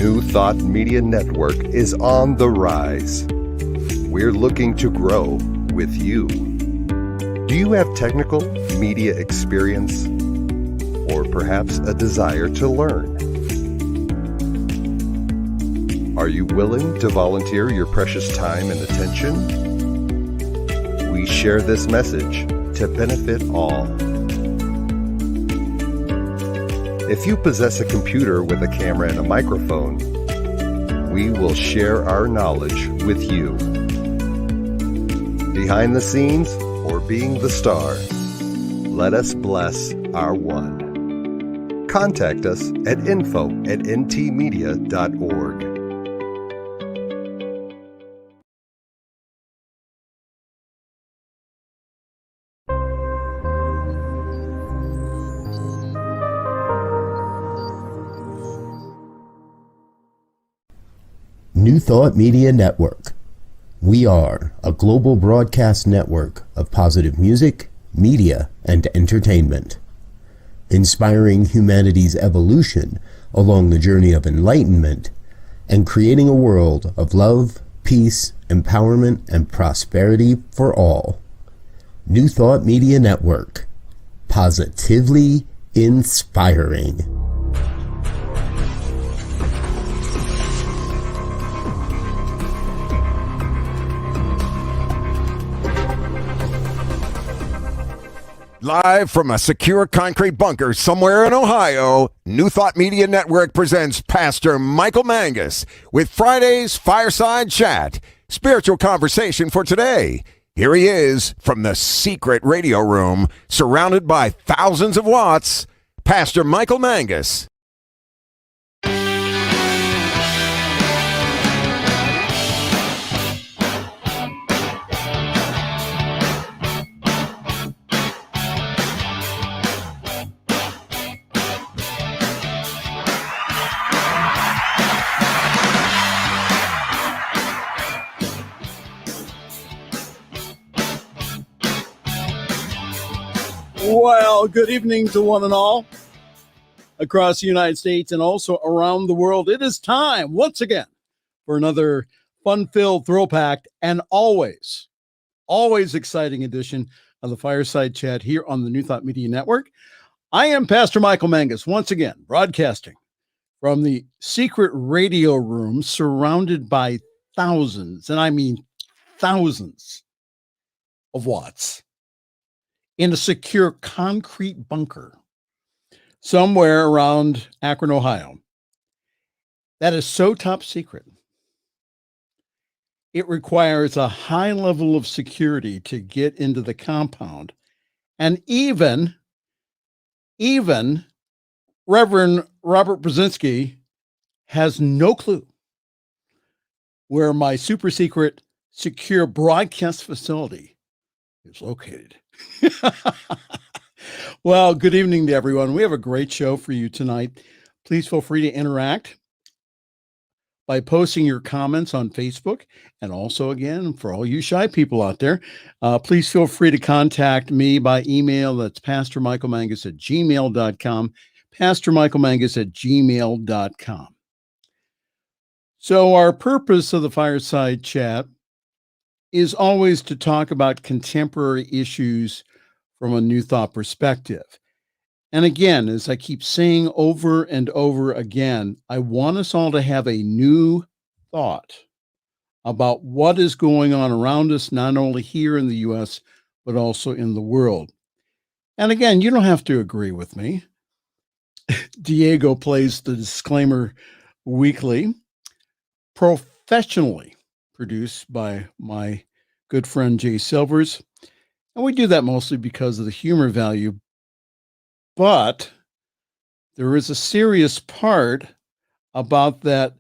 New Thought Media Network is on the rise. We're looking to grow with you. Do you have technical media experience? Or perhaps a desire to learn? Are you willing to volunteer your precious time and attention? We share this message to benefit all. If you possess a computer with a camera and a microphone, we will share our knowledge with you. Behind the scenes or being the star, let us bless our one. Contact us at info@ntmedia.org. New Thought Media Network. We are a global broadcast network of positive music, media, and entertainment, inspiring humanity's evolution along the journey of enlightenment and creating a world of love, peace, empowerment, and prosperity for all. New Thought Media Network. Positively inspiring. Live from a secure concrete bunker somewhere in Ohio, New Thought Media Network presents Pastor Michael Mangus with Friday's Fireside Chat, spiritual conversation for today. Here he is from the secret radio room, surrounded by thousands of watts, Pastor Michael Mangus. Well, good evening to one and all across the United States and also around the world. It is time once again for another fun-filled, thrill-packed, and always exciting edition of the Fireside Chat here on the New Thought Media Network. I am Pastor Michael Mangus, once again broadcasting from the secret radio room surrounded by thousands, and I mean thousands of watts, in a secure concrete bunker somewhere around Akron, Ohio. That is so top secret. It requires a high level of security to get into the compound. And even Reverend Robert Brzezinski has no clue where my super secret secure broadcast facility is located. Well, good evening to everyone. We have a great show for you tonight. Please feel free to interact by posting your comments on Facebook. And also, again, for all you shy people out there, please feel free to contact me by email. That's pastormichaelmangus@gmail.com, pastormichaelmangus@gmail.com. So our purpose of the Fireside Chat is always to talk about contemporary issues from a New Thought perspective. And again, as I keep saying over and over again, I want us all to have a new thought about what is going on around us, not only here in the U.S., but also in the world. And again, you don't have to agree with me. Diego plays the disclaimer weekly, professionally produced by my good friend Jay Silvers. And we do that mostly because of the humor value. But there is a serious part about that.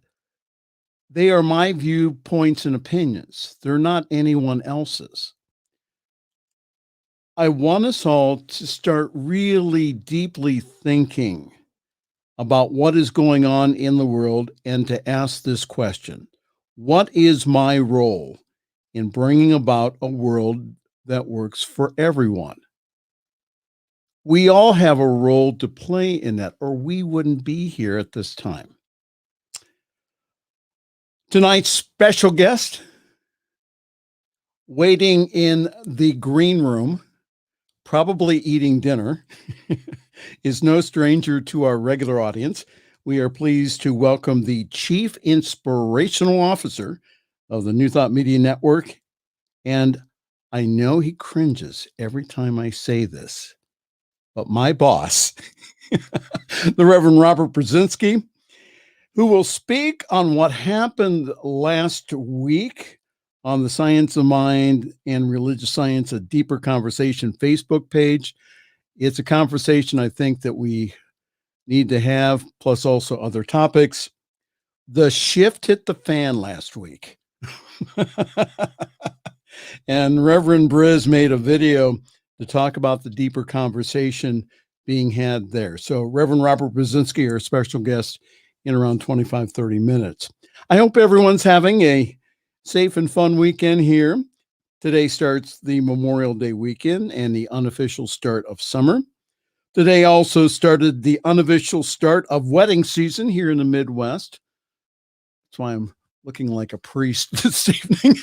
They are my viewpoints and opinions. They're not anyone else's. I want us all to start really deeply thinking about what is going on in the world and to ask this question: what is my role in bringing about a world that works for everyone? We all have a role to play in that, or we wouldn't be here at this time. Tonight's special guest, waiting in the green room, probably eating dinner, is no stranger to our regular audience. We are pleased to welcome the Chief Inspirational Officer of the New Thought Media Network. And I know he cringes every time I say this, but my boss, the Reverend Robert Brzezinski, who will speak on what happened last week on the Science of Mind and Religious Science, a Deeper Conversation Facebook page. It's a conversation I think that we need to have, plus also other topics. The shift hit the fan last week. And Reverend Briz made a video to talk about the deeper conversation being had there. So Reverend Robert Brzezinski, our special guest, in around 25, 30 minutes. I hope everyone's having a safe and fun weekend here. Today starts the Memorial Day weekend and the unofficial start of summer. Today also started the unofficial start of wedding season here in the Midwest. That's why I'm looking like a priest this evening.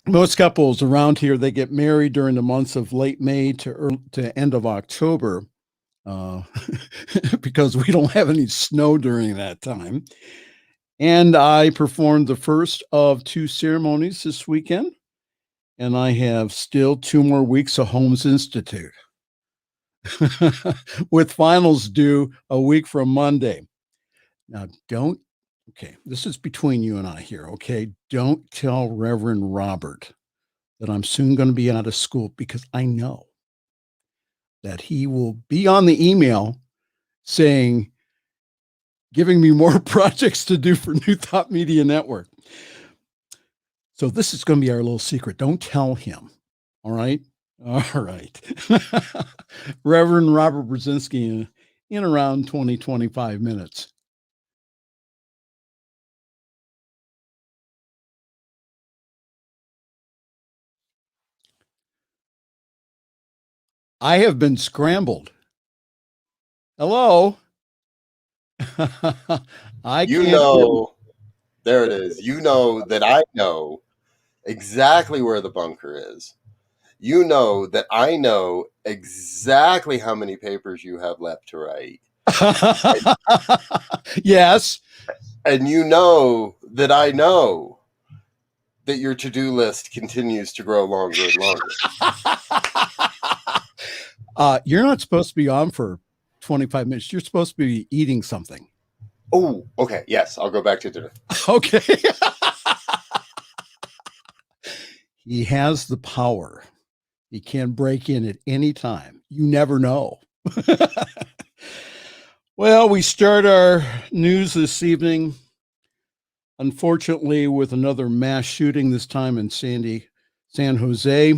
Most couples around here, they get married during the months of late May to end of October. Because we don't have any snow during that time. And I performed the first of 2 ceremonies this weekend, and I have still 2 more weeks of Holmes Institute with finals due a week from Monday. Now, this is between you and I here, okay? Don't tell Reverend Robert that I'm soon going to be out of school, because I know that he will be on the email saying, giving me more projects to do for New Thought Media Network. So this is going to be our little secret. Don't tell him. All right? All right. Reverend Robert Brzezinski in around 20, 25 minutes. I have been scrambled. Hello? There it is. You know that I know exactly where the bunker is. You know that I know exactly how many papers you have left to write. Yes. And you know that I know that your to-do list continues to grow longer and longer. You're not supposed to be on for 25 minutes. You're supposed to be eating something. Oh, okay. Yes, I'll go back to dinner. Okay. He has the power. He can break in at any time. You never know. Well, we start our news this evening, unfortunately, with another mass shooting, this time in San Jose.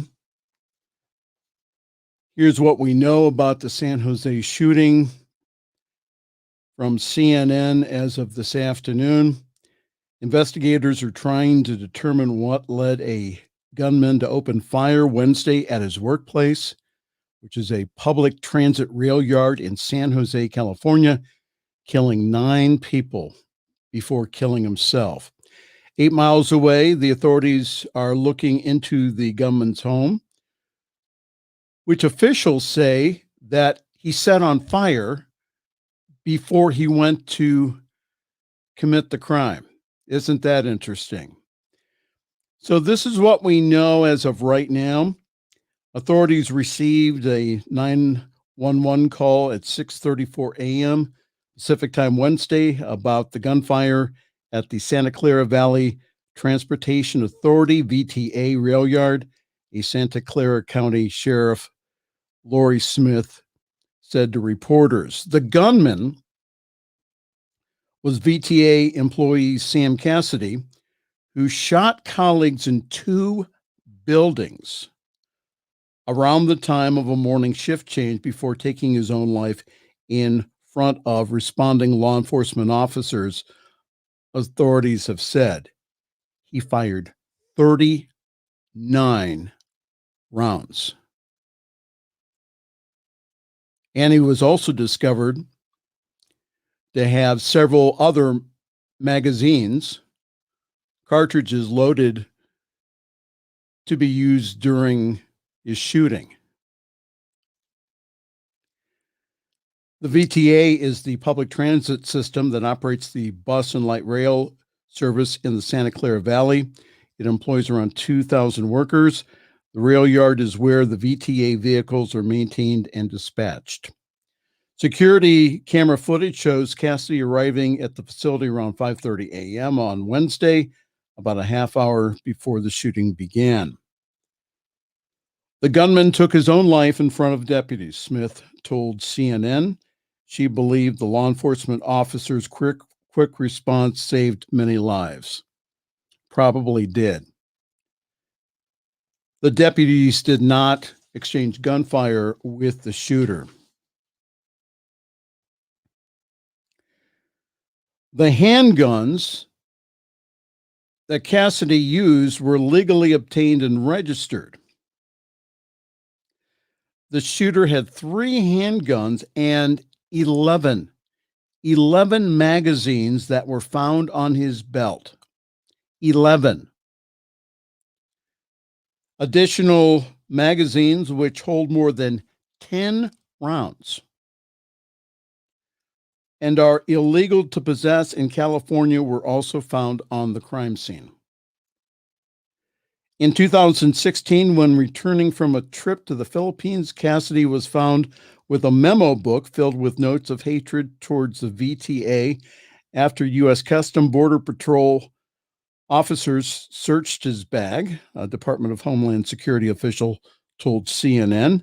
Here's what we know about the San Jose shooting from CNN as of this afternoon. Investigators are trying to determine what led a gunman to open fire Wednesday at his workplace, which is a public transit rail yard in San Jose, California, killing 9 people before killing himself. 8 miles away, the authorities are looking into the gunman's home, which officials say that he set on fire before he went to commit the crime. Isn't that interesting? So this is what we know as of right now. Authorities received a 911 call at 6:34 a.m. Pacific time Wednesday about the gunfire at the Santa Clara Valley Transportation Authority, VTA rail yard. A Santa Clara County Sheriff Lori Smith said to reporters. The gunman was VTA employee Sam Cassidy, who shot colleagues in 2 buildings around the time of a morning shift change before taking his own life in front of responding law enforcement officers, authorities have said. He fired 39 rounds. And he was also discovered to have several other magazines, cartridges loaded to be used during his shooting. The VTA is the public transit system that operates the bus and light rail service in the Santa Clara Valley. It employs around 2,000 workers. The rail yard is where the VTA vehicles are maintained and dispatched. Security camera footage shows Cassidy arriving at the facility around 5:30 a.m. on Wednesday, about a half hour before the shooting began. The gunman took his own life in front of deputies, Smith told CNN. She believed the law enforcement officer's quick response saved many lives. Probably did. The deputies did not exchange gunfire with the shooter. The handguns that Cassidy used were legally obtained and registered. The shooter had 3 handguns and 11 magazines that were found on his belt. 11. Additional magazines which hold more than 10 rounds and are illegal to possess in California were also found on the crime scene. In 2016, when returning from a trip to the Philippines, Cassidy was found with a memo book filled with notes of hatred towards the VTA after U.S. Customs Border Patrol officers searched his bag, a Department of Homeland Security official told CNN.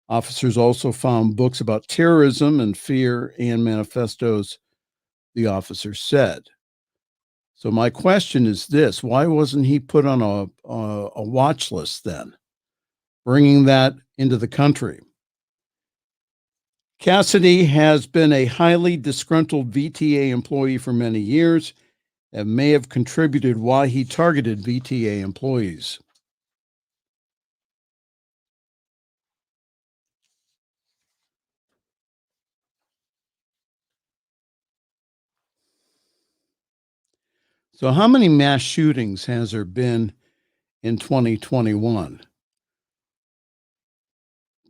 Officers also found books about terrorism and fear and manifestos, the officer said. So my question is this: why wasn't he put on a watch list then, bringing that into the country? Cassidy has been a highly disgruntled VTA employee for many years and may have contributed why he targeted VTA employees. So how many mass shootings has there been in 2021?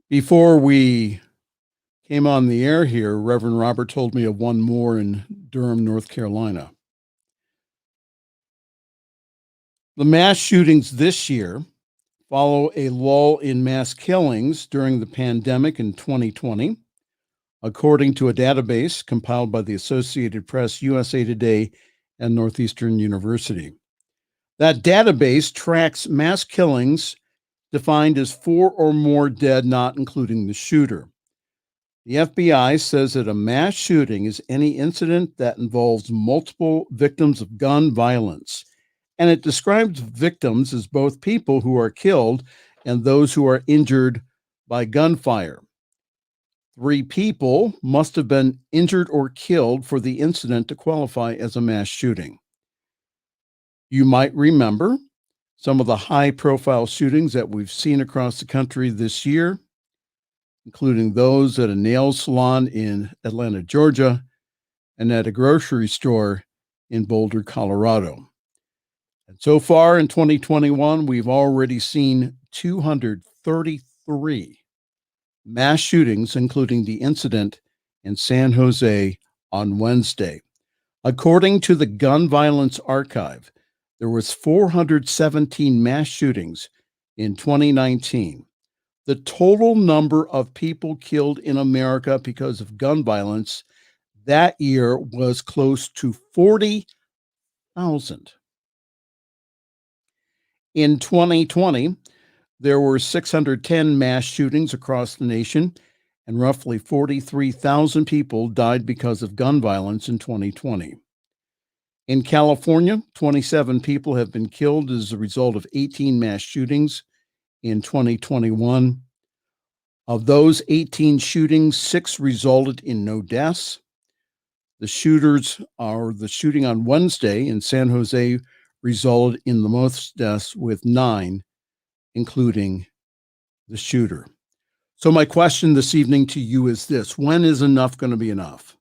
Before we came on the air here, Reverend Robert told me of one more in Durham, North Carolina. The mass shootings this year follow a lull in mass killings during the pandemic in 2020, according to a database compiled by the Associated Press, USA Today, and Northeastern University. That database tracks mass killings defined as 4 or more dead, not including the shooter. The FBI says that a mass shooting is any incident that involves multiple victims of gun violence, and it describes victims as both people who are killed and those who are injured by gunfire. 3 people must have been injured or killed for the incident to qualify as a mass shooting. You might remember some of the high-profile shootings that we've seen across the country this year, including those at a nail salon in Atlanta, Georgia, and at a grocery store in Boulder, Colorado. And so far in 2021, we've already seen 233 mass shootings, including the incident in San Jose on Wednesday. According to the Gun Violence Archive, there was 417 mass shootings in 2019. The total number of people killed in America because of gun violence that year was close to 40,000. In 2020, there were 610 mass shootings across the nation, and roughly 43,000 people died because of gun violence in 2020. In California, 27 people have been killed as a result of 18 mass shootings in 2021. Of those 18 shootings, 6 resulted in no deaths. The shooting on Wednesday in San Jose resulted in the most deaths with 9, including the shooter. So my question this evening to you is this: when is enough going to be enough?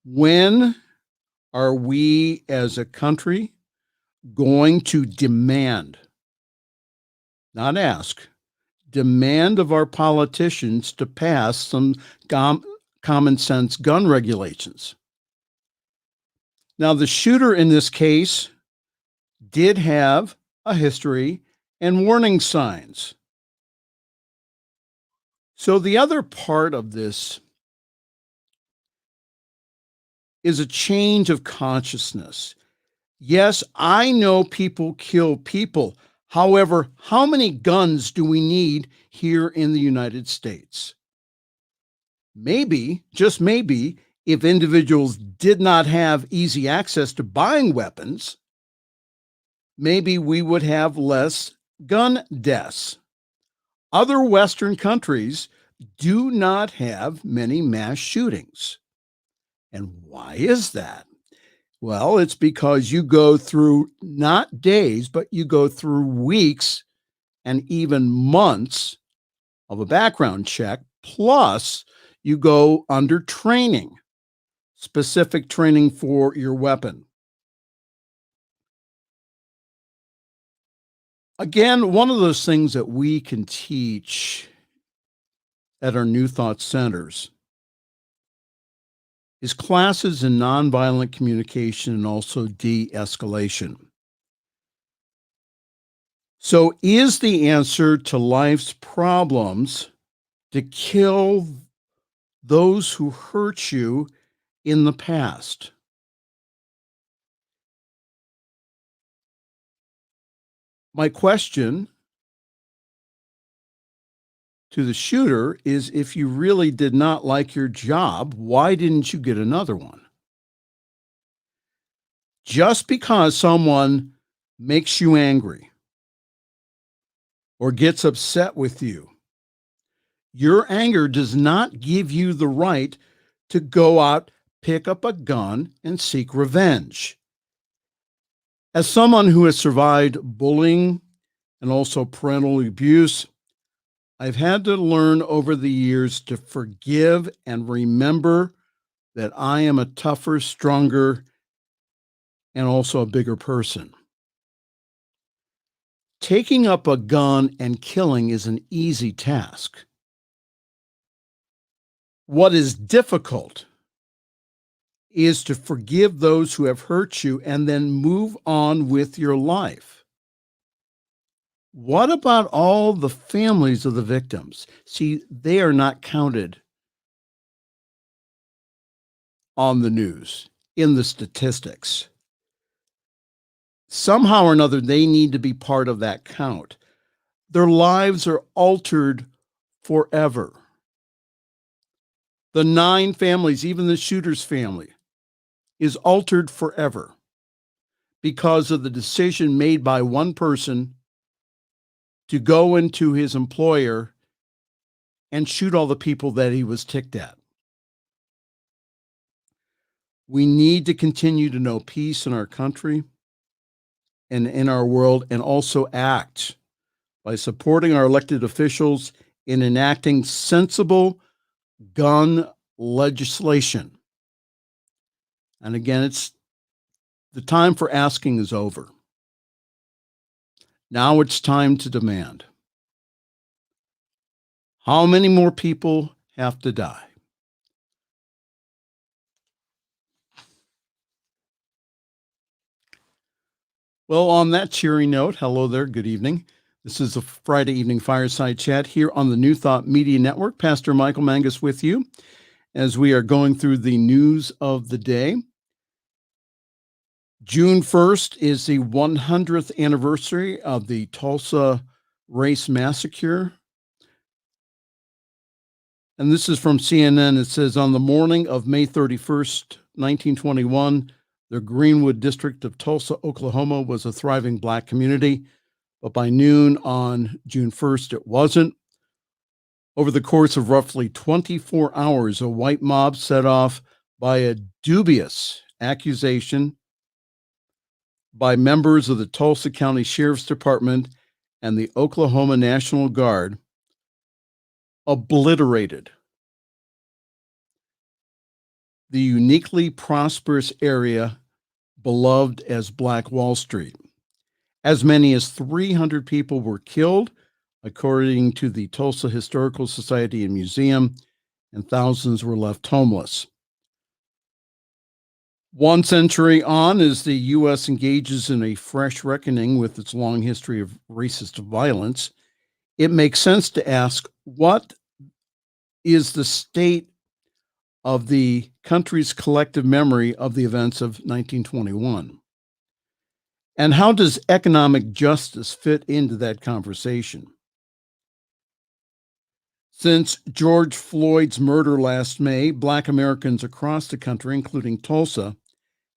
When are we as a country going to demand, not ask, demand of our politicians to pass some common sense gun regulations? Now, the shooter in this case did have a history and warning signs. So the other part of this is a change of consciousness. Yes, I know people kill people. However, how many guns do we need here in the United States? Maybe, just maybe, if individuals did not have easy access to buying weapons, maybe we would have less gun deaths. Other Western countries do not have many mass shootings. And why is that? Well, it's because you go through not days, but you go through weeks and even months of a background check, plus you go under training, specific training for your weapon. Again, one of those things that we can teach at our New Thought centers is classes in nonviolent communication and also de-escalation. So is the answer to life's problems to kill those who hurt you in the past? My question to the shooter is, if you really did not like your job, why didn't you get another one? Just because someone makes you angry or gets upset with you, your anger does not give you the right to go out, pick up a gun, and seek revenge. As someone who has survived bullying and also parental abuse, I've had to learn over the years to forgive and remember that I am a tougher, stronger, and also a bigger person. Taking up a gun and killing is an easy task. What is difficult is to forgive those who have hurt you and then move on with your life. What about all the families of the victims? See, they are not counted on the news, in the statistics. Somehow or another, they need to be part of that count. Their lives are altered forever. The 9 families, even the shooter's family, is altered forever because of the decision made by one person to go into his employer and shoot all the people that he was ticked at. We need to continue to know peace in our country and in our world, and also act by supporting our elected officials in enacting sensible gun legislation. And again, it's the time for asking is over. Now it's time to demand. How many more people have to die? Well, on that cheery note, hello there, good evening. This is a Friday evening Fireside Chat here on the New Thought Media Network. Pastor Michael Mangus with you as we are going through the news of the day. June 1st is the 100th anniversary of the Tulsa Race Massacre. And this is from CNN. It says, on the morning of May 31st, 1921, the Greenwood district of Tulsa, Oklahoma was a thriving Black community. But by noon on June 1st, it wasn't. Over the course of roughly 24 hours, a white mob set off by a dubious accusation by members of the Tulsa County Sheriff's Department and the Oklahoma National Guard obliterated the uniquely prosperous area beloved as Black Wall Street. As many as 300 people were killed, according to the Tulsa Historical Society and Museum, and thousands were left homeless. 1 century on, as the U.S. engages in a fresh reckoning with its long history of racist violence, it makes sense to ask, what is the state of the country's collective memory of the events of 1921? And how does economic justice fit into that conversation? Since George Floyd's murder last May, Black Americans across the country, including Tulsa,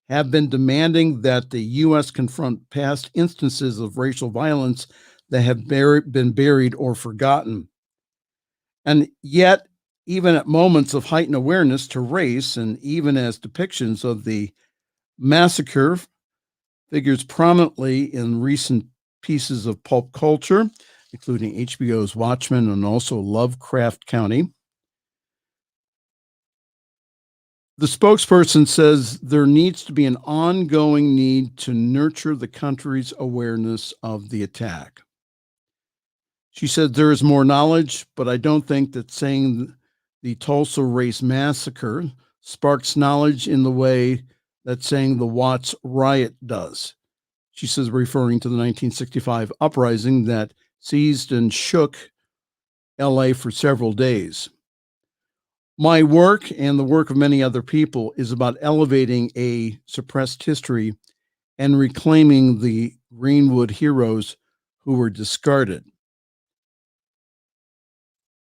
have been demanding that the U.S. confront past instances of racial violence that have been buried or forgotten. And yet, even at moments of heightened awareness to race, and even as depictions of the massacre figures prominently in recent pieces of pulp culture, including HBO's Watchmen and also Lovecraft County, the spokesperson says there needs to be an ongoing need to nurture the country's awareness of the attack. She said there is more knowledge, but I don't think that saying the Tulsa Race Massacre sparks knowledge in the way that saying the Watts riot does. She says, referring to the 1965 uprising that seized and shook LA for several days. My work and the work of many other people is about elevating a suppressed history and reclaiming the Greenwood heroes who were discarded.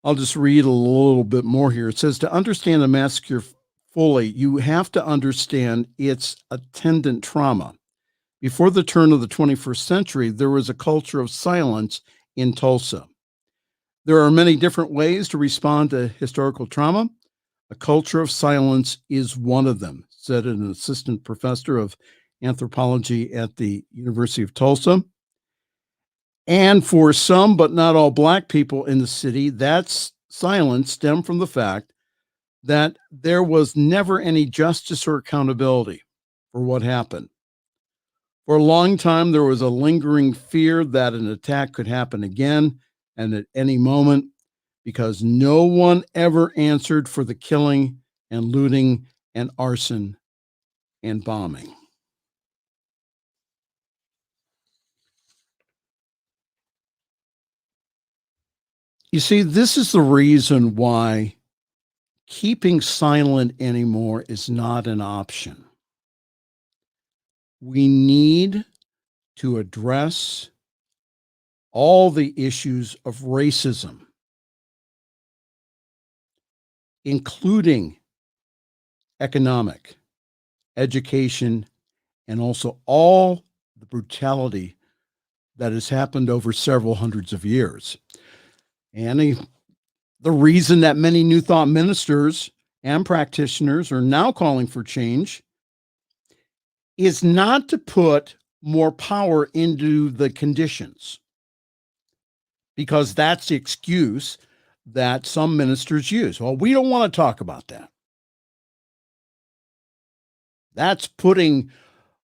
I'll just read a little bit more here. It says, to understand the massacre fully, you have to understand its attendant trauma. Before the turn of the 21st century, there was a culture of silence in Tulsa. There are many different ways to respond to historical trauma. A culture of silence is one of them, said an assistant professor of anthropology at the University of Tulsa. And for some, but not all, Black people in the city, that silence stemmed from the fact that there was never any justice or accountability for what happened. For a long time, there was a lingering fear that an attack could happen again and at any moment, because no one ever answered for the killing and looting and arson and bombing. You see, this is the reason why keeping silent anymore is not an option. We need to address all the issues of racism, including economic, education, and also all the brutality that has happened over several hundreds of years. And the reason that many New Thought ministers and practitioners are now calling for change is not to put more power into the conditions, because that's the excuse that some ministers use. Well, we don't want to talk about that. That's putting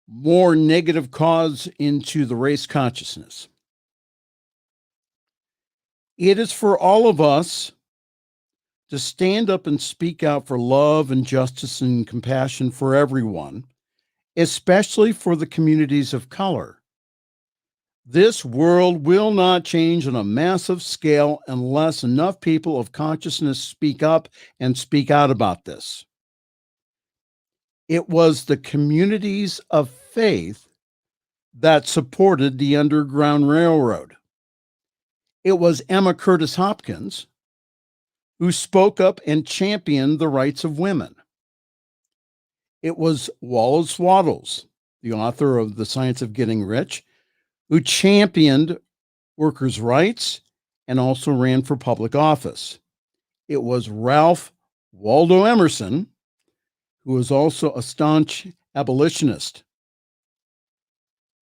more negative cause into the race consciousness. It is for all of us to stand up and speak out for love and justice and compassion for everyone, especially for the communities of color. This world will not change on a massive scale unless enough people of consciousness speak up and speak out about this. It was the communities of faith that supported the Underground Railroad. It was Emma Curtis Hopkins who spoke up and championed the rights of women. It was Wallace Wattles, the author of The Science of Getting Rich, who championed workers' rights and also ran for public office. It was Ralph Waldo Emerson, who was also a staunch abolitionist.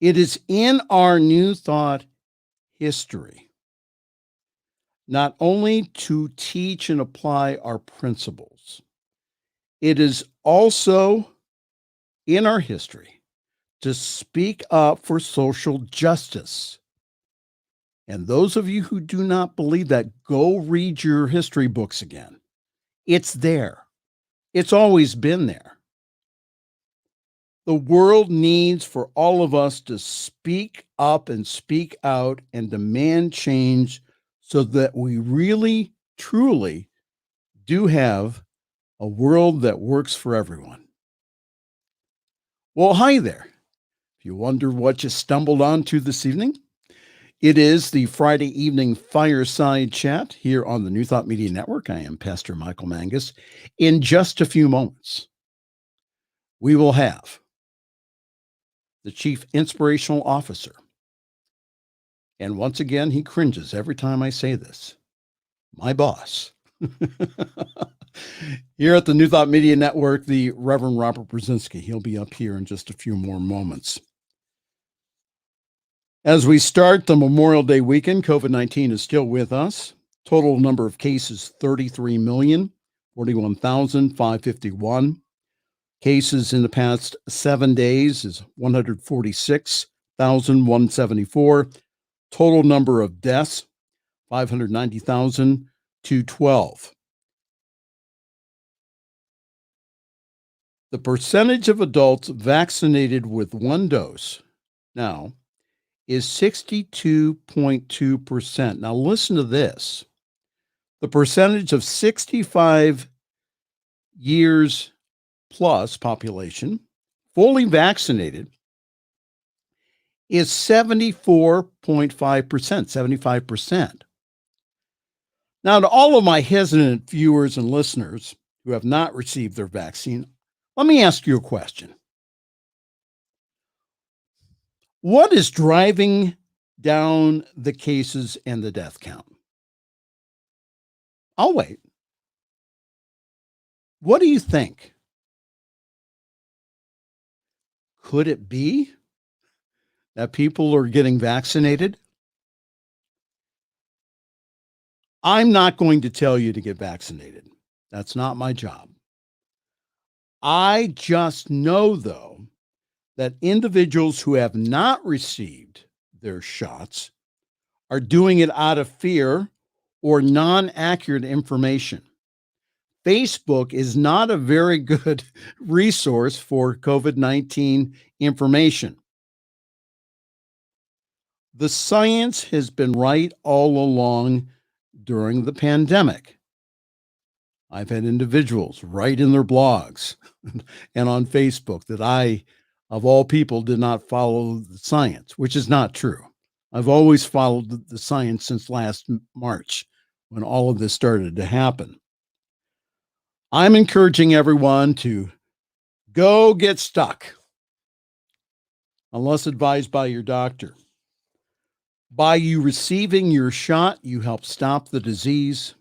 It is in our New Thought history not only to teach and apply our principles, It is also in our history to speak up for social justice. And those of you who do not believe that, go read your history books again. It's there. It's always been there. The world needs for all of us to speak up and speak out and demand change so that we really, truly do have a world that works for everyone. Well, hi there. If you wonder what you stumbled onto this evening, it is the Friday evening Fireside Chat here on the New Thought Media Network. I am Pastor Michael Mangus. In just a few moments, we will have the Chief Inspirational Officer. And once again, he cringes every time I say this. My boss. Here at the New Thought Media Network, the Reverend Robert Brzezinski. He'll be up here in just a few more moments. As we start the Memorial Day weekend, COVID-19 is still with us. Total number of cases, 33,041,551. Cases in the past 7 days is 146,174. Total number of deaths, 590,212. The percentage of adults vaccinated with one dose now is 62.2%. Now listen to this. The percentage of 65 years plus population fully vaccinated is 74.5%, 75%. Now, to all of my hesitant viewers and listeners who have not received their vaccine, let me ask you a question. What is driving down the cases and the death count? I'll wait. What do you think? Could it be that people are getting vaccinated? I'm not going to tell you to get vaccinated. That's not my job. I just know, though, that individuals who have not received their shots are doing it out of fear or non-accurate information. Facebook is not a very good resource for COVID-19 information. The science has been right all along during the pandemic. I've had individuals write in their blogs and on Facebook that I, of all people, did not follow the science, which is not true. I've always followed the science since last March when all of this started to happen. I'm encouraging everyone to go get stuck, unless advised by your doctor. By you receiving your shot, you help stop the disease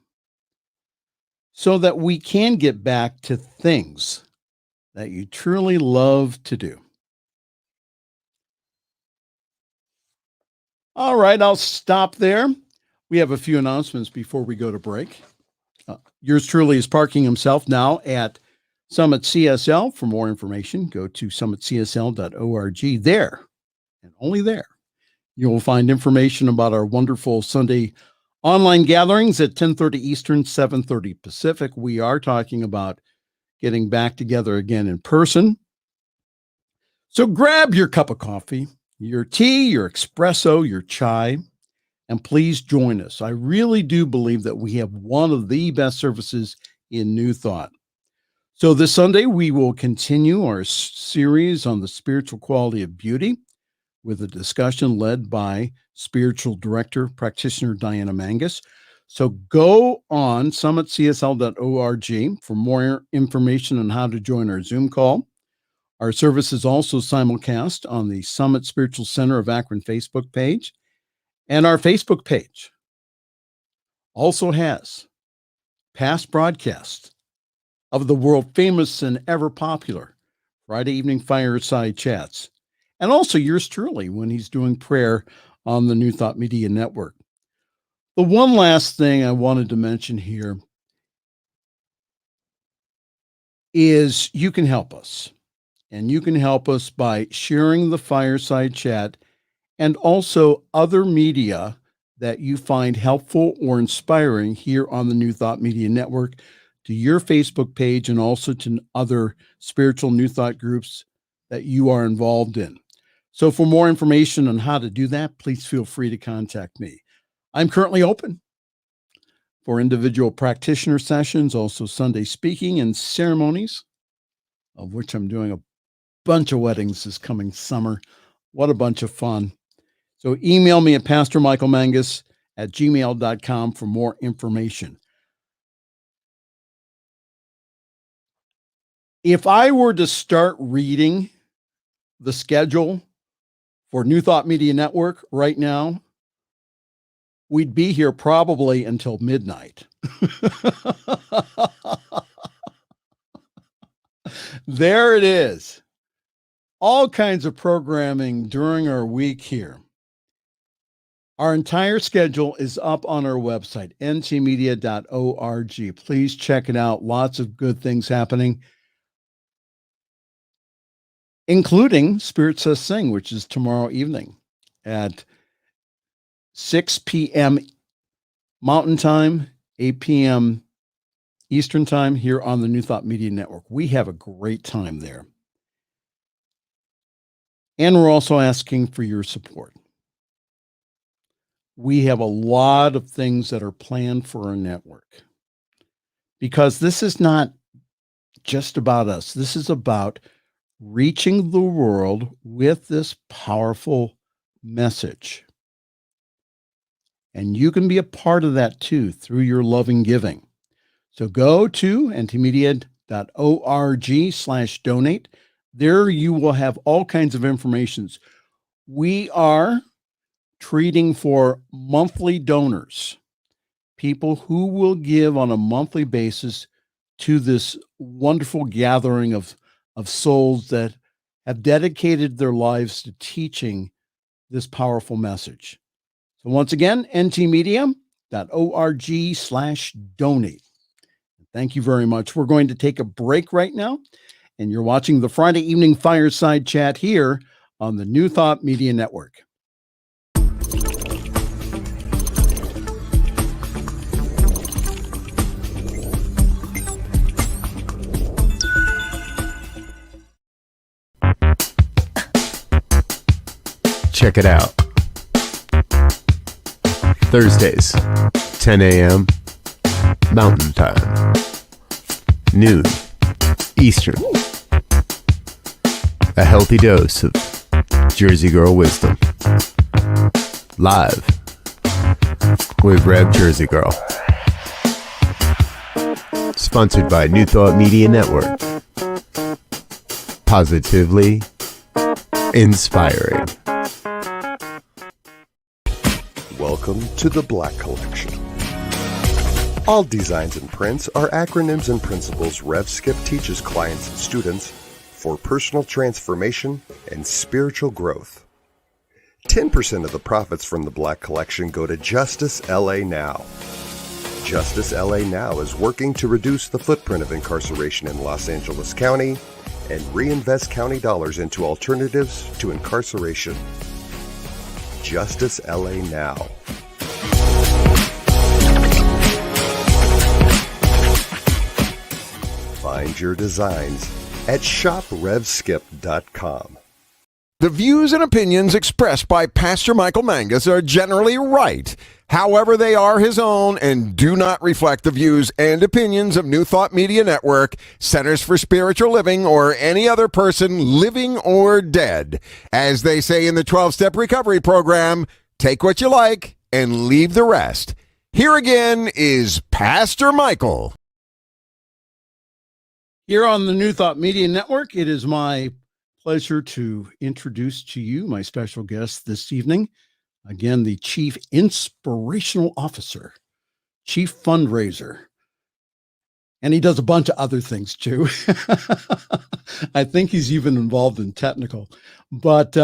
so that we can get back to things that you truly love to do. All right, I'll stop there. We have a few announcements before we go to break. Yours truly is parking himself now at Summit CSL. For more information, go to summitcsl.org. There, and only there, you will find information about our wonderful Sunday online gatherings at 10:30 Eastern, 7:30 Pacific. We are talking about getting back together again in person. So grab your cup of coffee, your tea, your espresso, your chai, and please join us. I really do believe that we have one of the best services in New Thought. So this Sunday, we will continue our series on the spiritual quality of beauty with a discussion led by spiritual director, practitioner Diana Mangus. So go on summitcsl.org for more information on how to join our Zoom call. Our service is also simulcast on the Summit Spiritual Center of Akron Facebook page. And our Facebook page also has past broadcasts of the world famous and ever popular Friday evening Fireside Chats. And also yours truly when he's doing prayer on the New Thought Media Network. The one last thing I wanted to mention here is you can help us. And you can help us by sharing the Fireside Chat and also other media that you find helpful or inspiring here on the New Thought Media Network to your Facebook page and also to other spiritual New Thought groups that you are involved in. So for more information on how to do that, please feel free to contact me. I'm currently open for individual practitioner sessions, also Sunday speaking and ceremonies, of which I'm doing a bunch of weddings this coming summer. What a bunch of fun. So email me at pastormichaelmangus@gmail.com for more information. If I were to start reading the schedule for New Thought Media Network right now, we'd be here probably until midnight. There it is. All kinds of programming during our week here. Our entire schedule is up on our website, ntmedia.org. Please check it out. Lots of good things happening, including Spirit Says Sing, which is tomorrow evening at 6 p.m. Mountain Time, 8 p.m. Eastern Time here on the New Thought Media Network. We have a great time there. And we're also asking for your support. We have a lot of things that are planned for our network because this is not just about us. This is about reaching the world with this powerful message. And you can be a part of that too through your loving giving. So go to ntmedia.org/donate. There you will have all kinds of information. We are treating for monthly donors, people who will give on a monthly basis to this wonderful gathering of souls that have dedicated their lives to teaching this powerful message. So once again, ntmedia.org/donate. Thank you very much. We're going to take a break right now, and you're watching the Friday Evening Fireside Chat here on the New Thought Media Network. Check it out. Thursdays, 10 a.m. Mountain Time, noon Eastern. A healthy dose of Jersey Girl wisdom. Live with Rev Jersey Girl. Sponsored by New Thought Media Network. Positively inspiring. Welcome to the Black Collection. All designs and prints are acronyms and principles Rev.Sc.P teaches clients and students for personal transformation and spiritual growth. 10% of the profits from the Black Collection go to Justice LA Now. Justice LA Now is working to reduce the footprint of incarceration in Los Angeles County and reinvest county dollars into alternatives to incarceration. Justice LA Now. Find your designs at shoprevskip.com. The views and opinions expressed by Pastor Michael Mangus are generally right. However, they are his own and do not reflect the views and opinions of New Thought Media Network, Centers for Spiritual Living, or any other person living or dead. As they say in the 12-Step Recovery Program, take what you like and leave the rest. Here again is Pastor Michael. Here on the New Thought Media Network, it is my pleasure to introduce to you my special guest this evening. Again, the Chief Inspirational Officer, Chief Fundraiser, and he does a bunch of other things too. I think he's even involved in technical. But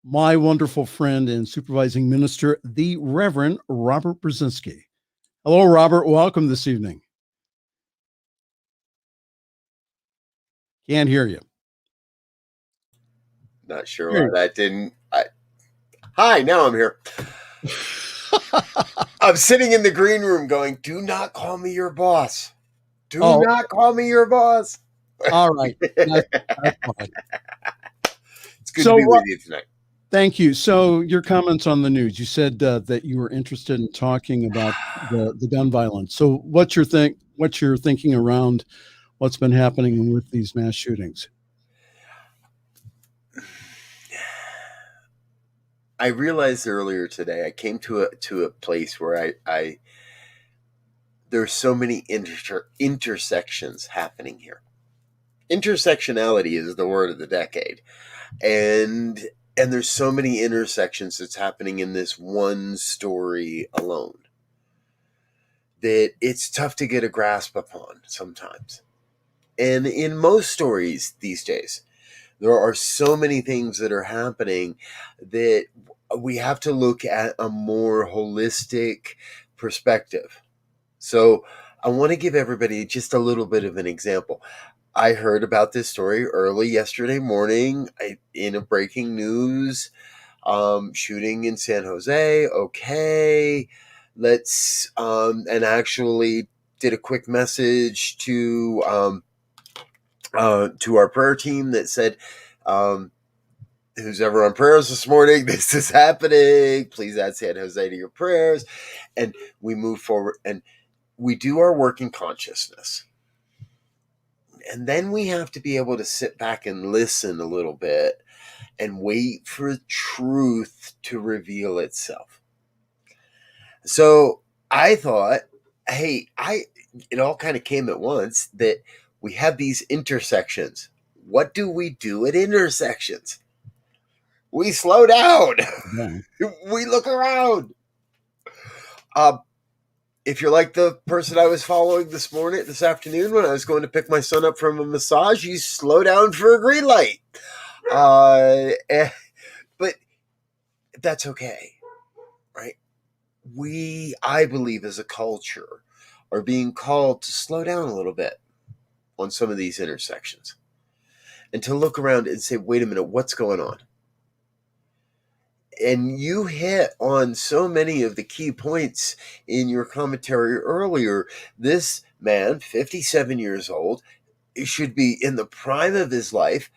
my wonderful friend and supervising minister, the Reverend Robert Brzezinski. Hello, Robert. Welcome this evening. Can't hear you. Not sure why that didn't. Hi, now I'm here. I'm sitting in the green room going, do not call me your boss. Do not call me your boss. All right. That's fine. It's good to be with you tonight. Thank you. So your comments on the news, you said that you were interested in talking about the gun violence. So what's your thinking around what's been happening with these mass shootings? I realized earlier today, I came to a place where I there's so many intersections happening here. Intersectionality is the word of the decade. And there's so many intersections that's happening in this one story alone that it's tough to get a grasp upon sometimes. And in most stories these days, there are so many things that are happening that we have to look at a more holistic perspective. So I want to give everybody just a little bit of an example. I heard about this story early yesterday morning in a breaking news shooting in San Jose. Okay, let's and actually did a quick message to our prayer team that said, who's ever on prayers this morning, this is happening. Please add San Jose to your prayers. And we move forward and we do our work in consciousness. And then we have to be able to sit back and listen a little bit and wait for truth to reveal itself. So I thought, hey, it all kind of came at once that we have these intersections. What do we do at intersections? We slow down. Yeah. We look around. If you're like the person I was following this afternoon when I was going to pick my son up from a massage, you slow down for a green light. But that's okay, right? I believe as a culture, are being called to slow down a little bit on some of these intersections and to look around and say, wait a minute, what's going on? And you hit on so many of the key points in your commentary earlier. This man, 57 years old, should be in the prime of his life.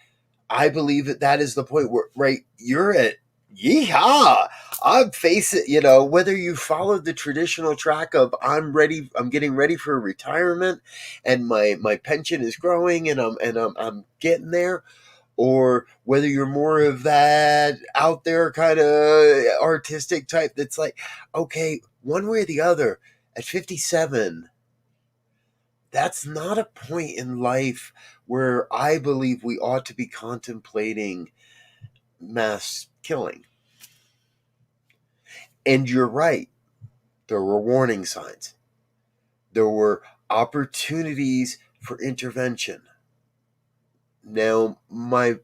I believe that is the point where, right, you're at, yeehaw, I'm facing, whether you followed the traditional track of I'm getting ready for retirement and my pension is growing and I'm getting there, or whether you're more of that out there kind of artistic type that's like, okay, one way or the other, at 57, that's not a point in life where I believe we ought to be contemplating mass killing. And you're right. There were warning signs. There were opportunities for intervention. Now, my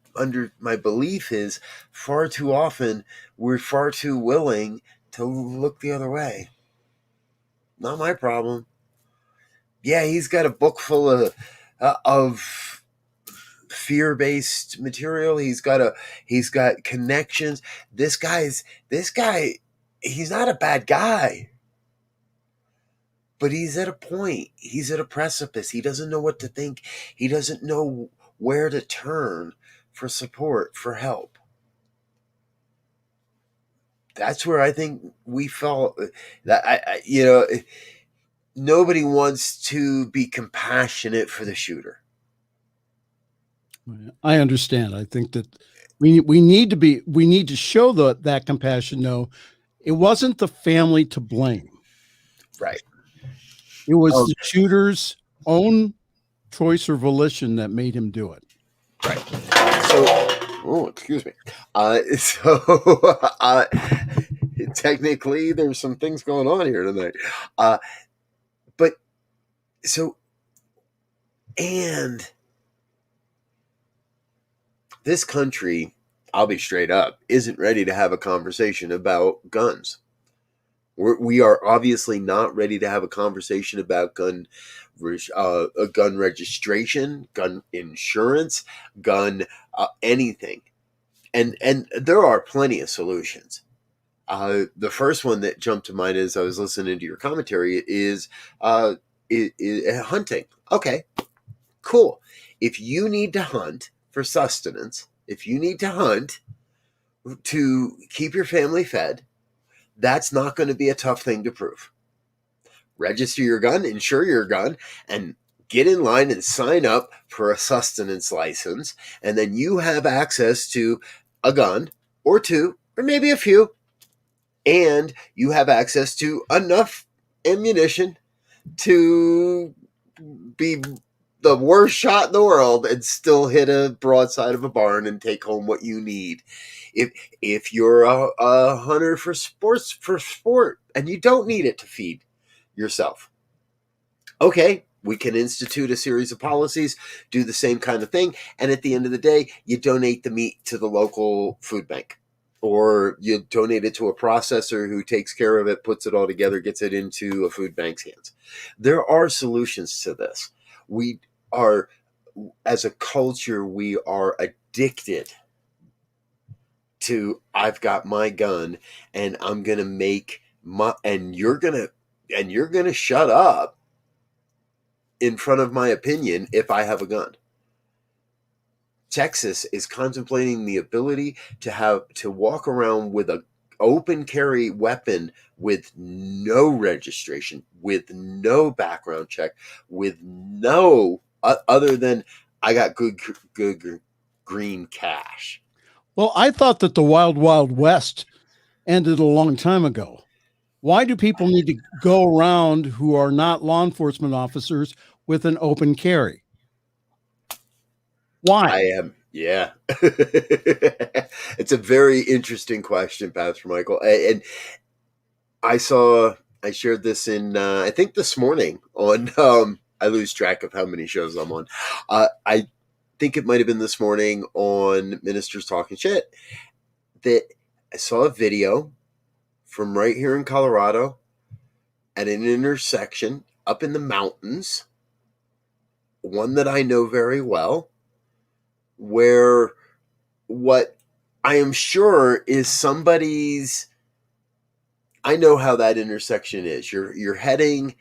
belief is far too often we're far too willing to look the other way. Not my problem. Yeah, he's got a book full of fear-based material. He's got connections. This guy, he's not a bad guy. But he's at a point. He's at a precipice. He doesn't know what to think. He doesn't know where to turn for support, for help. That's where I think we felt that nobody wants to be compassionate for the shooter. I understand. I think that we need to show that compassion. No, it wasn't the family to blame. Right. It was the shooter's own choice or volition that made him do it. Right. So, excuse me. Technically, there's some things going on here tonight. And this country, I'll be straight up, isn't ready to have a conversation about guns. We are obviously not ready to have a conversation about gun registration, gun insurance, gun anything. And there are plenty of solutions. The first one that jumped to mind as I was listening to your commentary is hunting. Okay, cool. If you need to hunt for sustenance, if you need to hunt to keep your family fed, that's not going to be a tough thing to prove. Register your gun, insure your gun, and get in line and sign up for a sustenance license. And then you have access to a gun or two, or maybe a few. And you have access to enough ammunition to be the worst shot in the world and still hit a broadside of a barn and take home what you need. If you're a hunter for sport and you don't need it to feed yourself, okay, we can institute a series of policies, do the same kind of thing, and at the end of the day, you donate the meat to the local food bank, or you donate it to a processor who takes care of it, puts it all together, gets it into a food bank's hands. There are solutions to this. We are, as a culture, we are addicted to, I've got my gun and I'm going to make my, and you're going to shut up in front of my opinion if I have a gun. Texas is contemplating the ability to walk around with an open carry weapon with no registration, with no background check, with no other than I got good green cash. Well, I thought that the Wild Wild West ended a long time ago. Why do people need to go around who are not law enforcement officers with an open carry? Why? I am. Yeah. It's a very interesting question, Pastor Michael. And I shared this in, I think this morning on, I lose track of how many shows I'm on. I think it might've been this morning on Ministers Talking Shit that I saw a video from right here in Colorado at an intersection up in the mountains, one that I know very well, where what I am sure is somebody's, I know how that intersection is. You're heading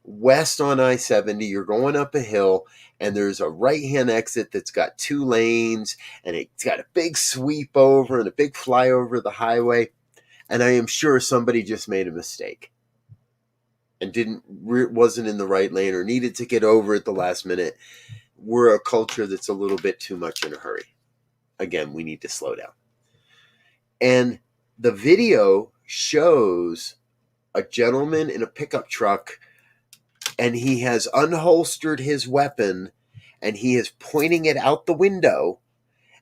west on I-70, you're going up a hill, and there's a right-hand exit that's got 2 lanes, and it's got a big sweep over and a big flyover the highway. And I am sure somebody just made a mistake and wasn't in the right lane or needed to get over at the last minute. We're a culture that's a little bit too much in a hurry. Again, we need to slow down. And the video shows a gentleman in a pickup truck, and he has unholstered his weapon, and he is pointing it out the window,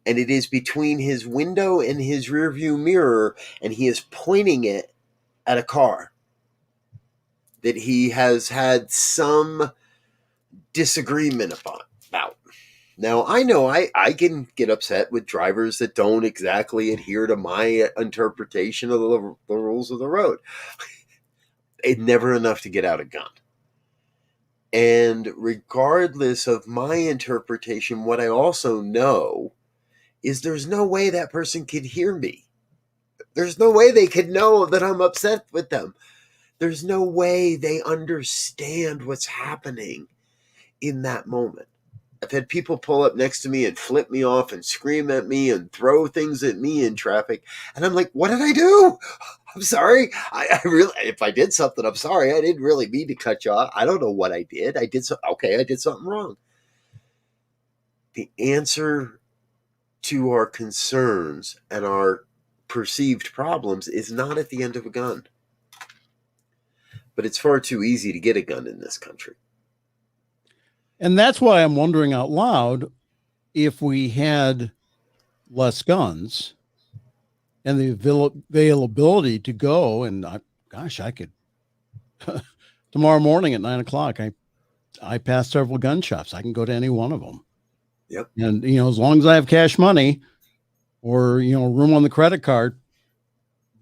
and it is between his window and his rearview mirror, and he is pointing it at a car that he has had some disagreement about. Now, I know I can get upset with drivers that don't exactly adhere to my interpretation of the rules of the road. It's never enough to get out a gun. And regardless of my interpretation, what I also know is there's no way that person could hear me. There's no way they could know that I'm upset with them. There's no way they understand what's happening in that moment. I've had people pull up next to me and flip me off and scream at me and throw things at me in traffic. And I'm like, what did I do? I'm sorry. I really, if I did something, I'm sorry. I didn't really mean to cut you off. I don't know what I did. I did something wrong. The answer to our concerns and our perceived problems is not at the end of a gun. But it's far too easy to get a gun in this country. And that's why I'm wondering out loud, if we had less guns and the availability to go, and I could tomorrow morning at 9:00, I pass several gun shops. I can go to any one of them. Yep. And, as long as I have cash money or, room on the credit card,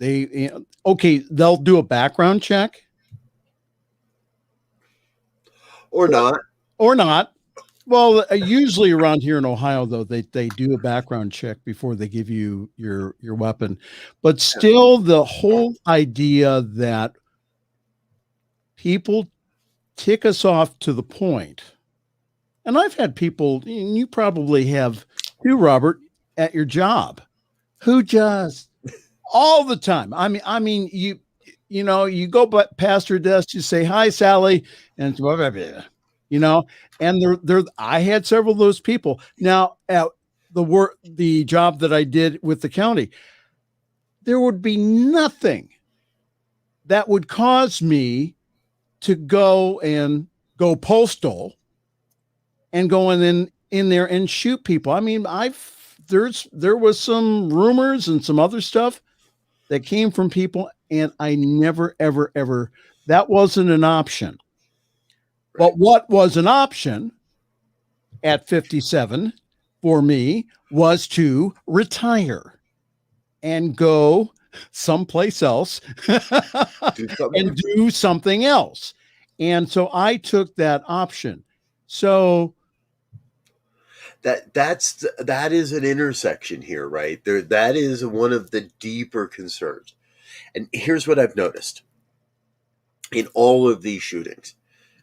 Okay, they'll do a background check or not. or not. Well, usually around here in Ohio, though, they do a background check before they give you your weapon. But still, the whole idea that people tick us off to the point, and I've had people, and you probably have too, Robert, at your job, who just all the time. I mean, you go past her desk, you say, "Hi, Sally," and and I had several of those people. Now at the job that I did with the county, there would be nothing that would cause me to go postal and go in there and shoot people. I mean, there was some rumors and some other stuff that came from people, and I never, ever, ever, that wasn't an option. But what was an option at 57 for me was to retire and go someplace else and do something else. And so I took that option. So that is an intersection here, right? That is one of the deeper concerns. And here's what I've noticed in all of these shootings.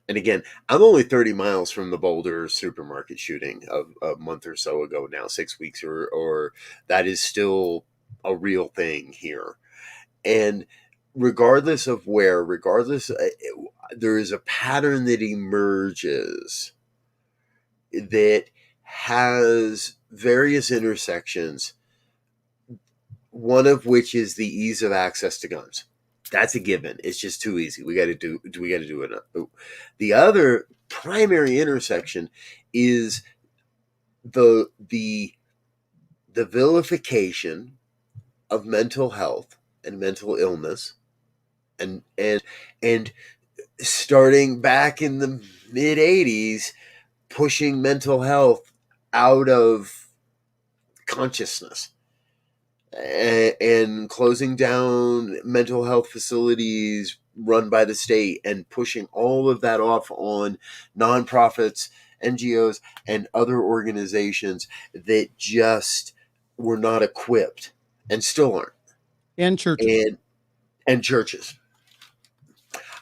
And again, I'm only 30 miles from the Boulder supermarket shooting of a month or so ago now, 6 weeks, or that is still a real thing here. And regardless of where, there is a pattern that emerges that has various intersections, one of which is the ease of access to guns. That's a given. It's just too easy. We got to do it. The other primary intersection is the vilification of mental health and mental illness, and starting back in the mid 80s, pushing mental health out of consciousness and closing down mental health facilities run by the state and pushing all of that off on nonprofits, NGOs, and other organizations that just were not equipped and still aren't. And churches. And churches.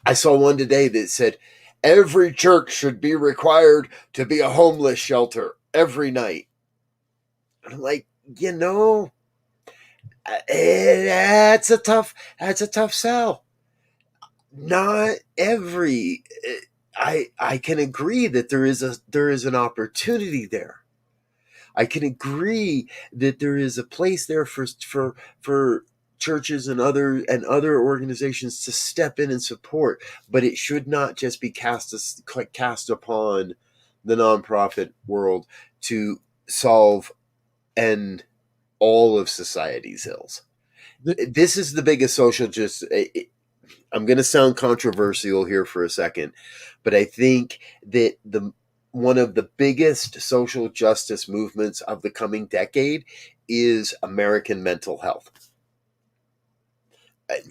I saw one today that said every church should be required to be a homeless shelter every night. And I'm like, that's a tough sell. Not every. I can agree that there is an opportunity there. I can agree that there is a place there for churches and other organizations to step in and support, but it should not just be cast upon the nonprofit world to solve all of society's ills. This is the biggest social justice. I'm going to sound controversial here for a second, but I think that one of the biggest social justice movements of the coming decade is American mental health.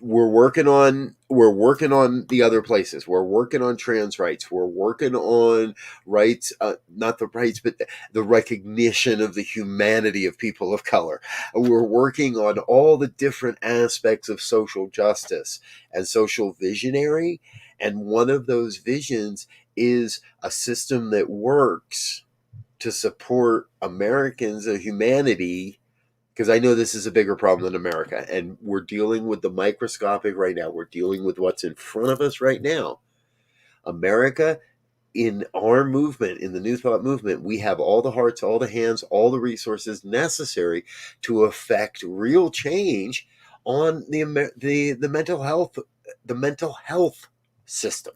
We're working on the other places. We're working on trans rights. We're working on rights, not the rights, but the recognition of the humanity of people of color. We're working on all the different aspects of social justice and social visionary. And one of those visions is a system that works to support Americans and humanity, because I know this is a bigger problem than America, and we're dealing with the microscopic right now. We're dealing with what's in front of us right now. America, in our movement, in the New Thought movement, we have all the hearts, all the hands, all the resources necessary to affect real change on the mental health system,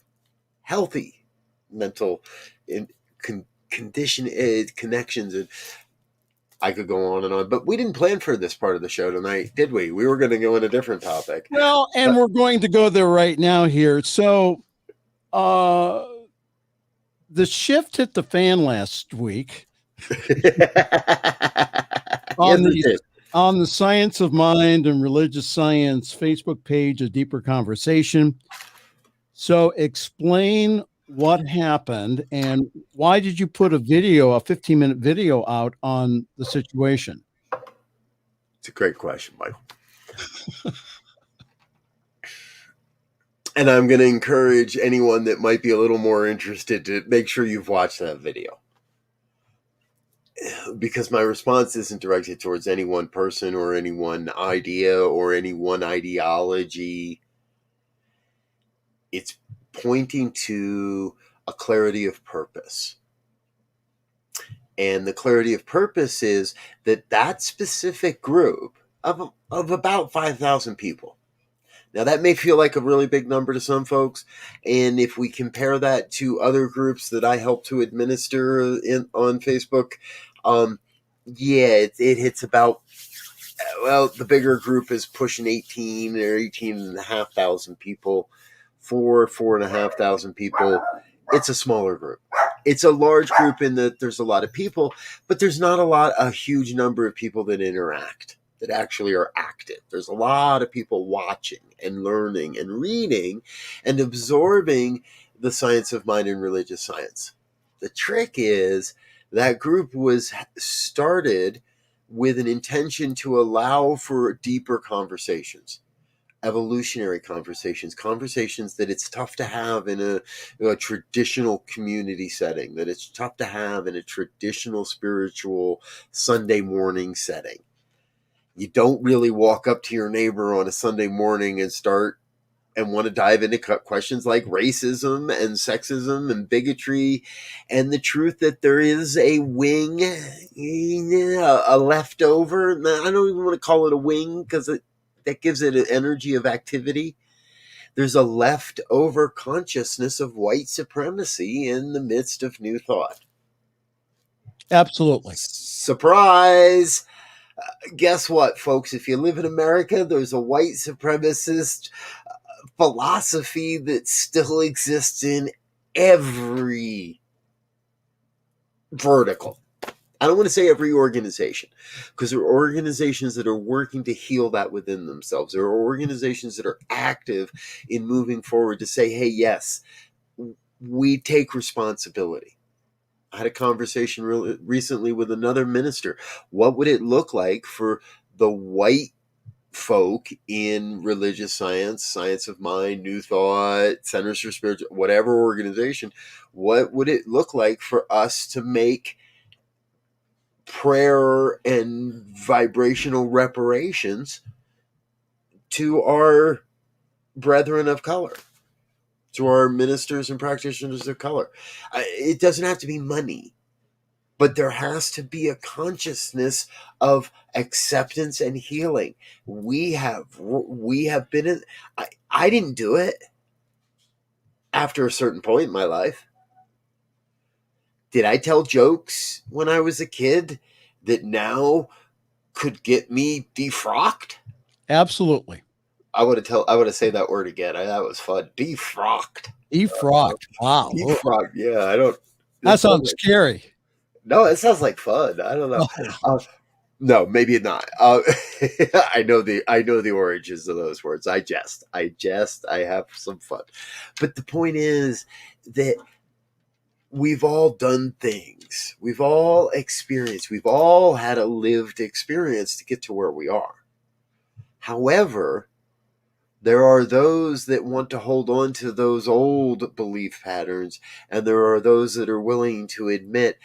healthy mental connections. And I could go on and on, but we didn't plan for this part of the show tonight, did we? We were going to go in a different topic. Well, and we're going to go there right now here. So, the shift hit the fan last week. Yes, on the Science of Mind and Religious Science Facebook page, A Deeper Conversation. So explain what happened and why did you put a 15-minute video out on the situation? It's a great question, Michael. And I'm going to encourage anyone that might be a little more interested to make sure you've watched that video. Because my response isn't directed towards any one person or any one idea or any one ideology. It's pointing to a clarity of purpose. And the clarity of purpose is that specific group of about 5,000 people. Now, that may feel like a really big number to some folks. And if we compare that to other groups that I help to administer on Facebook, it hits about, the bigger group is pushing 18 or 18,500 people. 4,500 people. It's a smaller group. It's a large group in that there's a lot of people, but there's not a huge number of people that interact, that actually are active. There's a lot of people watching and learning and reading and absorbing the science of mind and religious science. The trick is that group was started with an intention to allow for deeper conversations, evolutionary conversations that it's tough to have in a traditional community setting, that it's tough to have in a traditional spiritual Sunday morning setting. You don't really walk up to your neighbor on a Sunday morning and want to dive into questions like racism and sexism and bigotry and the truth that there is a wing, a leftover. I don't even want to call it a wing because that gives it an energy of activity. There's a leftover consciousness of white supremacy in the midst of new thought. Absolutely. Surprise! Guess what, folks? If you live in America, there's a white supremacist philosophy that still exists in every vertical. I don't want to say every organization, because there are organizations that are working to heal that within themselves. There are organizations that are active in moving forward to say, hey, yes, we take responsibility. I had a conversation recently with another minister. What would it look like for the white folk in religious science, science of mind, new thought, centers for spiritual, whatever organization? What would it look like for us to make prayer and vibrational reparations to our brethren of color, to our ministers and practitioners of color? It doesn't have to be money, but there has to be a consciousness of acceptance and healing. We have been in, I didn't do it after a certain point in my life. Did I tell jokes when I was a kid that now could get me defrocked? Absolutely. I want to say that word again. That was fun. Defrocked. Defrocked. Wow. Defrocked. Yeah, That sounds scary. No, it sounds like fun. I don't know. No, maybe not. I know the origins of those words. I jest. I have some fun. But the point is that we've all done things. We've all experienced. We've all had a lived experience to get to where we are. However, there are those that want to hold on to those old belief patterns, and there are those that are willing to admit,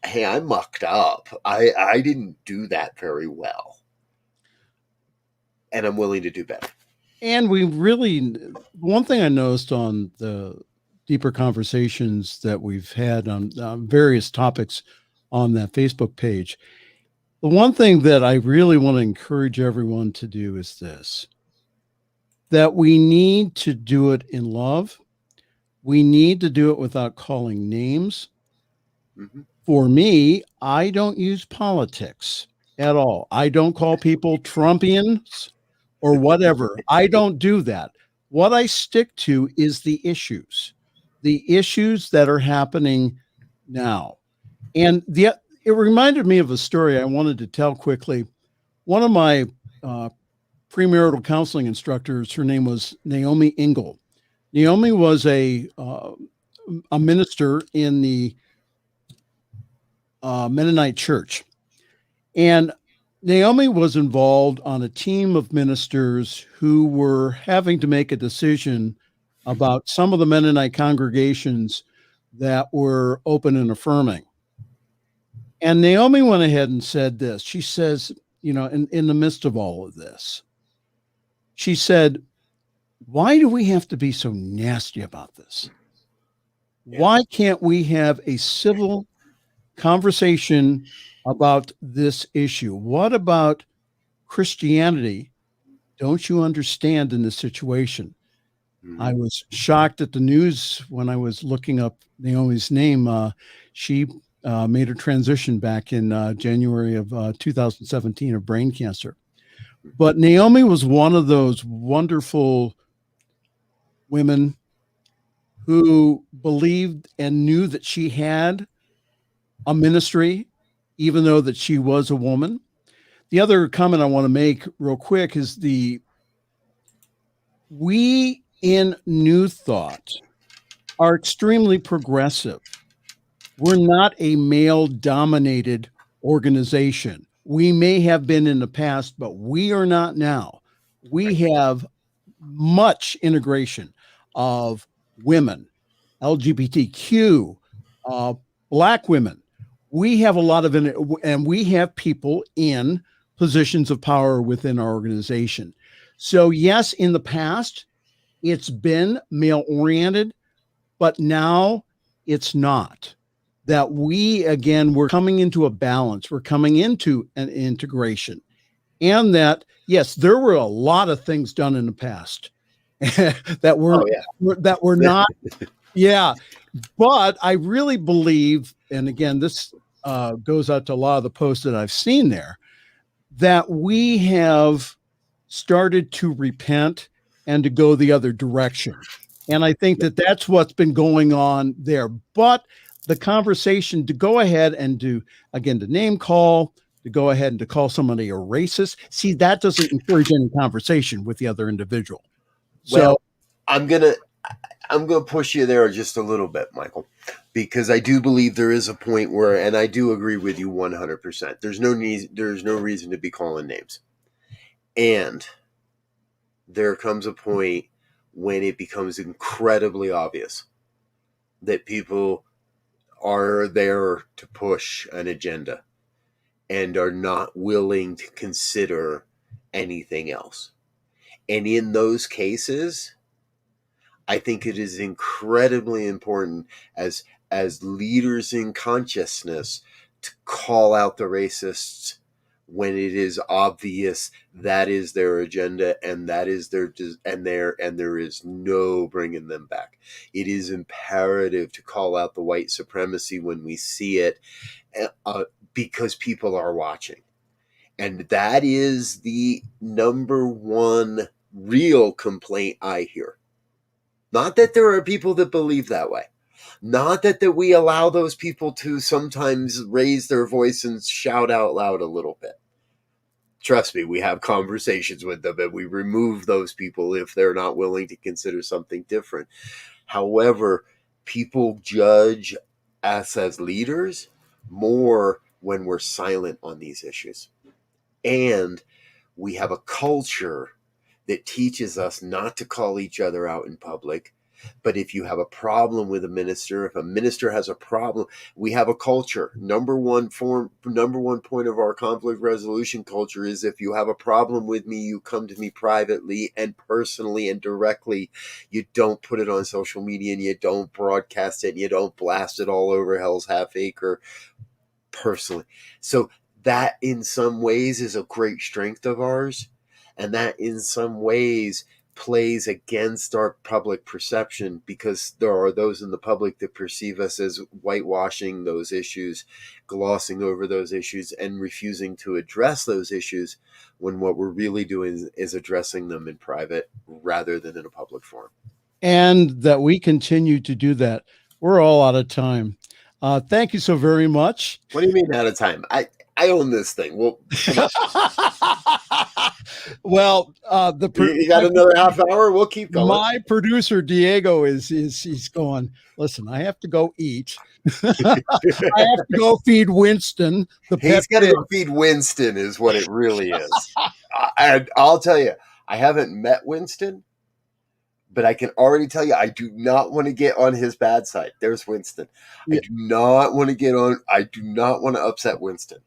hey, I mucked up. I didn't do that very well. And I'm willing to do better. And one thing I noticed on the deeper conversations that we've had on various topics on that Facebook page, the one thing that I really want to encourage everyone to do is this, that we need to do it in love. We need to do it without calling names. Mm-hmm. For me, I don't use politics at all. I don't call people Trumpians or whatever. I don't do that. What I stick to is the issues that are happening now. And it reminded me of a story I wanted to tell quickly. One of my premarital counseling instructors, her name was Naomi Engel. Naomi was a minister in the Mennonite church. And Naomi was involved on a team of ministers who were having to make a decision about some of the Mennonite congregations that were open and affirming. And Naomi went ahead and said this. She says, in the midst of all of this, she said, why do we have to be so nasty about this? Yeah. Why can't we have a civil conversation about this issue? What about Christianity? Don't you understand in this situation? I was shocked at the news when I was looking up Naomi's name. She made a transition back in January of 2017 of brain cancer. But Naomi was one of those wonderful women who believed and knew that she had a ministry, even though that she was a woman. The other comment I want to make real quick is we in New Thought are extremely progressive. We're not a male-dominated organization. We may have been in the past, but we are not now. We have much integration of women, LGBTQ, Black women. We have a lot of it, and we have people in positions of power within our organization. So yes, in the past, it's been male-oriented, but now it's not. That we're coming into a balance. We're coming into an integration. And that, yes, there were a lot of things done in the past that were not. Yeah. But I really believe, and again, this goes out to a lot of the posts that I've seen there, that we have started to repent and to go the other direction. And I think that that's what's been going on there. But the conversation to go ahead and to name call, to go ahead and to call somebody a racist, see, that doesn't encourage any conversation with the other individual. Well, I'm gonna push you there just a little bit, Michael, because I do believe there is a point where, and I do agree with you 100%. There's no reason to be calling names, and there comes a point when it becomes incredibly obvious that people are there to push an agenda and are not willing to consider anything else. And in those cases, I think it is incredibly important as leaders in consciousness to call out the racists when it is obvious that is their agenda and that is there is no bringing them back. It is imperative to call out the white supremacy when we see it, because people are watching. And that is the number one real complaint I hear. Not that there are people that believe that way. Not that we allow those people to sometimes raise their voice and shout out loud a little bit. Trust me, we have conversations with them and we remove those people if they're not willing to consider something different. However, people judge us as leaders more when we're silent on these issues. And we have a culture that teaches us not to call each other out in public. But if you have a problem with a minister, if a minister has a problem, we have a culture. Number one point of our conflict resolution culture is, if you have a problem with me, you come to me privately and personally and directly. You don't put it on social media and you don't broadcast it and you don't blast it all over Hell's Half Acre personally. So that in some ways is a great strength of ours. And that in some ways plays against our public perception, because there are those in the public that perceive us as whitewashing those issues, glossing over those issues, and refusing to address those issues, when what we're really doing is addressing them in private rather than in a public forum. And that we continue to do that. We're all out of time. Thank you so very much. What do you mean out of time? I own this thing. Well, Well, you got another half hour? We'll keep going. My producer Diego he's going, listen, I have to go eat. I have to go feed Winston. He's got to go feed Winston is what it really is. I'll tell you, I haven't met Winston, but I can already tell you, I do not want to get on his bad side. There's Winston. Yeah. I do not want to upset Winston.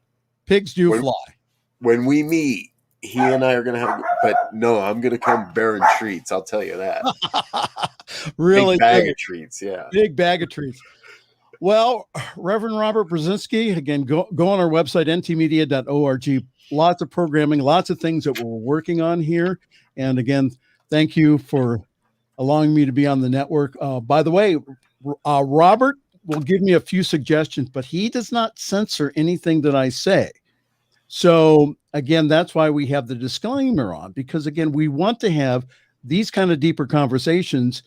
Pigs do fly. When we meet, he and I are going to have, but no, I'm going to come bearing treats. I'll tell you that. Really? Big bag of treats. Yeah. Big bag of treats. Well, Reverend Robert Brzezinski, again, go on our website, ntmedia.org. Lots of programming, lots of things that we're working on here. And again, thank you for allowing me to be on the network. By the way, Robert will give me a few suggestions, but he does not censor anything that I say. So again, that's why we have the disclaimer on, because again, we want to have these kind of deeper conversations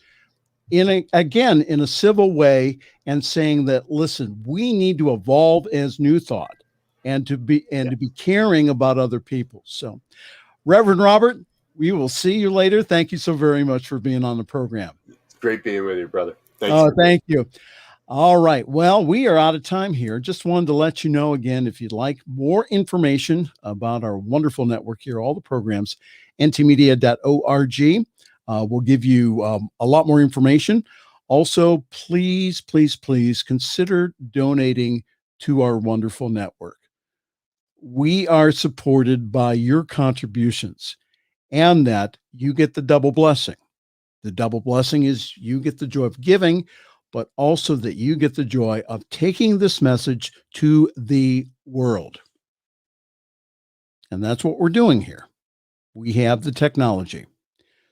in a civil way, and saying that, listen, we need to evolve as New Thought and to be caring about other people. So Reverend Robert, we will see you later. Thank you so very much for being on the program. It's great being with you, brother. Thank you. All right. Well, we are out of time here. Just wanted to let you know again, if you'd like more information about our wonderful network here, all the programs, ntmedia.org. We'll give you a lot more information. Also, please consider donating to our wonderful network. We are supported by your contributions, and that you get the double blessing. The double blessing is you get the joy of giving, but also that you get the joy of taking this message to the world. And that's what we're doing here. We have the technology.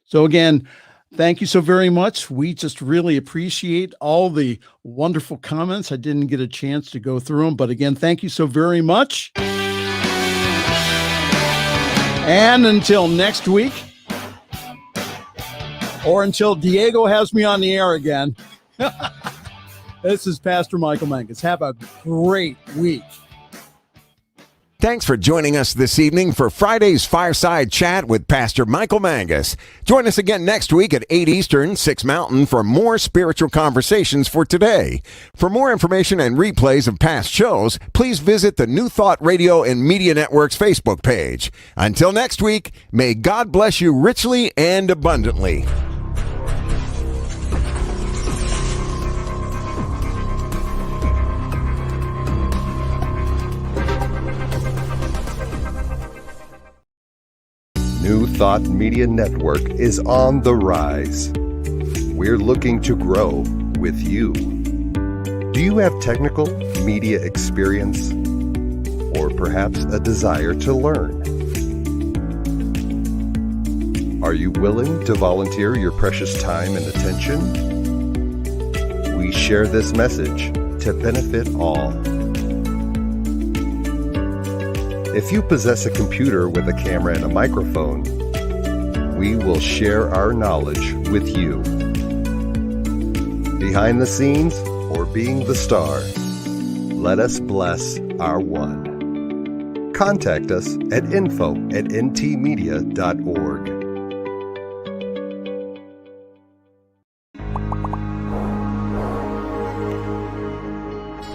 So again, thank you so very much. We just really appreciate all the wonderful comments. I didn't get a chance to go through them, but again, thank you so very much. And until next week, or until Diego has me on the air again, this is Pastor Michael Mangus. Have a great week. Thanks for joining us this evening for Friday's Fireside Chat with Pastor Michael Mangus. Join us again next week at 8 Eastern, 6 Mountain for more spiritual conversations for today. For more information and replays of past shows, please visit the New Thought Radio and Media Network's Facebook page. Until next week, may God bless you richly and abundantly. New Thought Media Network is on the rise. We're looking to grow with you. Do you have technical media experience, or perhaps a desire to learn? Are you willing to volunteer your precious time and attention? We share this message to benefit all. If you possess a computer with a camera and a microphone, we will share our knowledge with you. Behind the scenes or being the star, let us bless our one. Contact us at info@ntmedia.org.